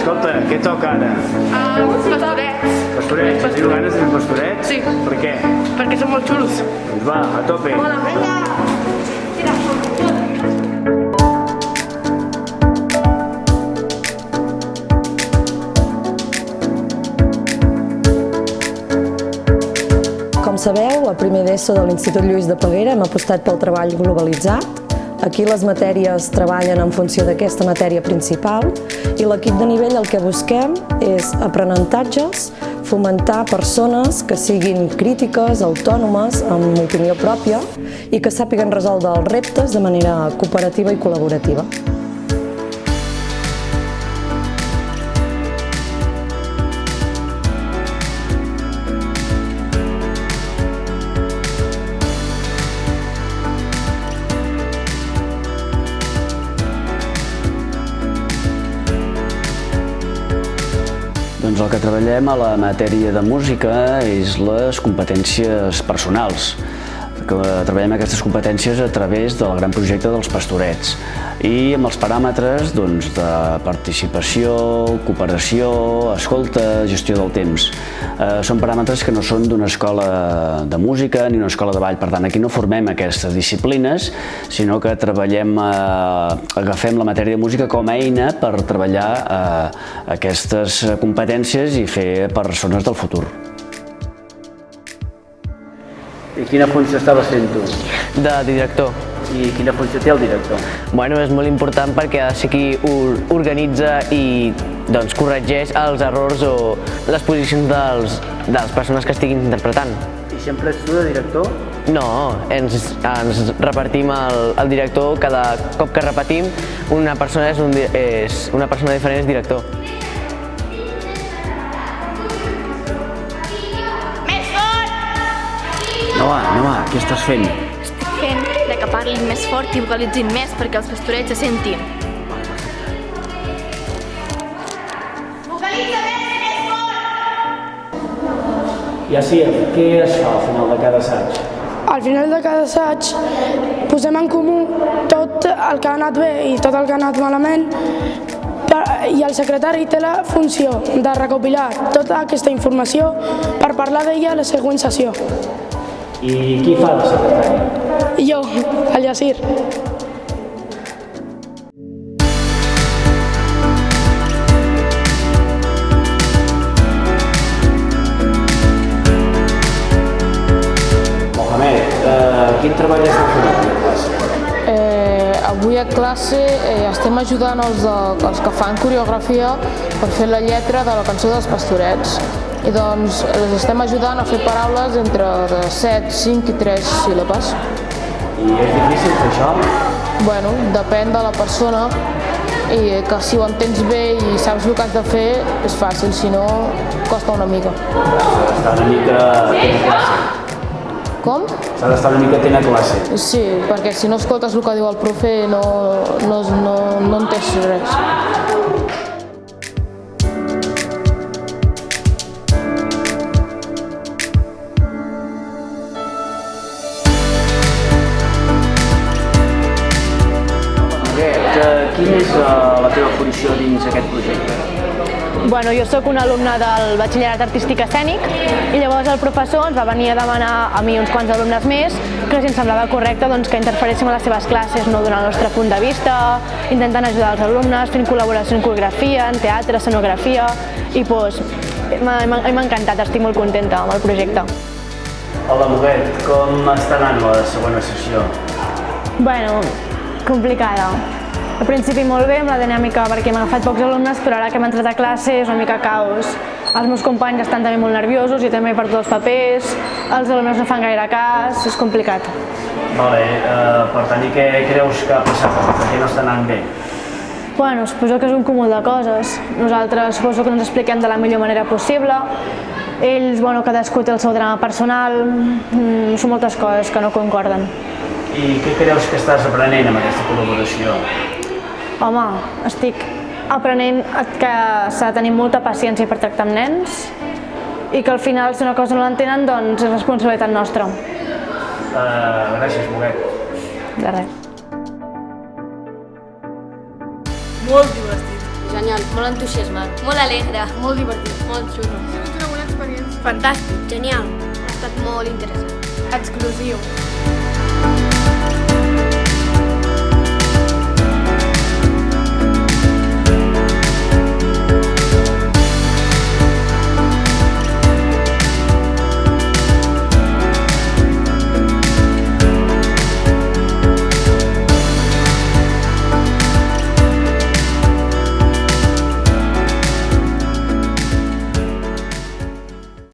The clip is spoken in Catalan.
Escolta, què toca ara? Pastorets. Pastorets. Teniu ganes de fer pastorets? Sí. Per què? Perquè són molt xulos. Doncs va, a tope. Com sabeu, a primer d'ESO de l'Institut Lluís de Peguera hem apostat pel treball globalitzat. Aquí les matèries treballen en funció d'aquesta matèria principal i l'equip de nivell el que busquem és aprenentatges, fomentar persones que siguin crítiques, autònomes, amb opinió pròpia i que sàpiguen resoldre els reptes de manera cooperativa i col·laborativa. Doncs el que treballem a la matèria de música és les competències personals. Treballem aquestes competències a través del gran projecte dels Pastorets i amb els paràmetres de participació, cooperació, escolta, gestió del temps. Són paràmetres que no són d'una escola de música ni una escola de ball, per tant aquí no formem aquestes disciplines, sinó que agafem la matèria de música com a eina per treballar aquestes competències i fer persones del futur. I quina funció estaves fent tu? De director. I quina funció té el director? Bueno, és molt important perquè ha de ser qui organitza i corregeix els errors o les posicions de les persones que estiguin interpretant. I sempre ets tu de director? No, ens repartim el director, cada cop que repetim una persona diferent és director. Noa, què estàs fent? Estic fent que parlin més fort i vocalitzin més perquè els pastorets se sentin. Vocalitza més fort! I així, què es fa al final de cada assaig? Al final de cada assaig posem en comú tot el que ha anat bé i tot el que ha anat malament i el secretari té la funció de recopilar tota aquesta informació per parlar d'ella a la següent sessió. I qui fa de secretari? Jo, el Yacir. Mohamed, quin treball esteu fent a la classe? Avui a classe estem ajudant els que fan coreografia per fer la lletra de la cançó dels Pastorets. I doncs els estem ajudant a fer paraules entre 7, 5 i 3 síl·labes. I és difícil fer això? Bueno, depèn de la persona i que si ho entens bé i saps el que has de fer és fàcil, si no costa una mica. S'ha d'estar una mica atent a classe. Com? S'ha d'estar una mica atent a classe. Sí, perquè si no escoltes el que diu el profe no entens res. Quina és la teva funció dins aquest projecte? Bueno, jo sóc una alumna del Batxillerat Artístic Escènic i llavors el professor ens va venir a demanar a mi i uns quants alumnes més que ens semblava correcte que interferíssim a les seves classes, donant el nostre punt de vista, intentant ajudar els alumnes, fent col·laboració en coreografia, en teatre, escenografia i m'ha encantat, estic molt contenta amb el projecte. Hola, Moguet, com està anant la segona sessió? Bueno, complicada. Al principi molt bé amb la dinàmica perquè hem agafat pocs alumnes, però ara que hem entrat a classe és una mica caos. Els meus companys estan també molt nerviosos, jo també he perdut els papers, els alumnes no fan gaire cas, és complicat. Vale, per tant, i què creus que ha passat? Per què no està anant bé? Bueno, suposo que és un cúmul de coses. Nosaltres suposo que no ens expliquem de la millor manera possible. Ells, bueno, cadascú té el seu drama personal, són moltes coses que no concorden. I què creus que estàs aprenent amb aquesta col·laboració? Home, estic aprenent que s'ha de tenir molta paciència per tractar amb nens i que al final, si una cosa no l'entenen, doncs és responsabilitat nostra. Gràcies, Moguet. De res. Molt divertit. Genial. Molt entusiasmant. Molt alegre. Molt divertit. Molt xulo. Ha sigut una bona experiència. Fantàstic. Genial. Ha estat molt interessant. Exclusiu.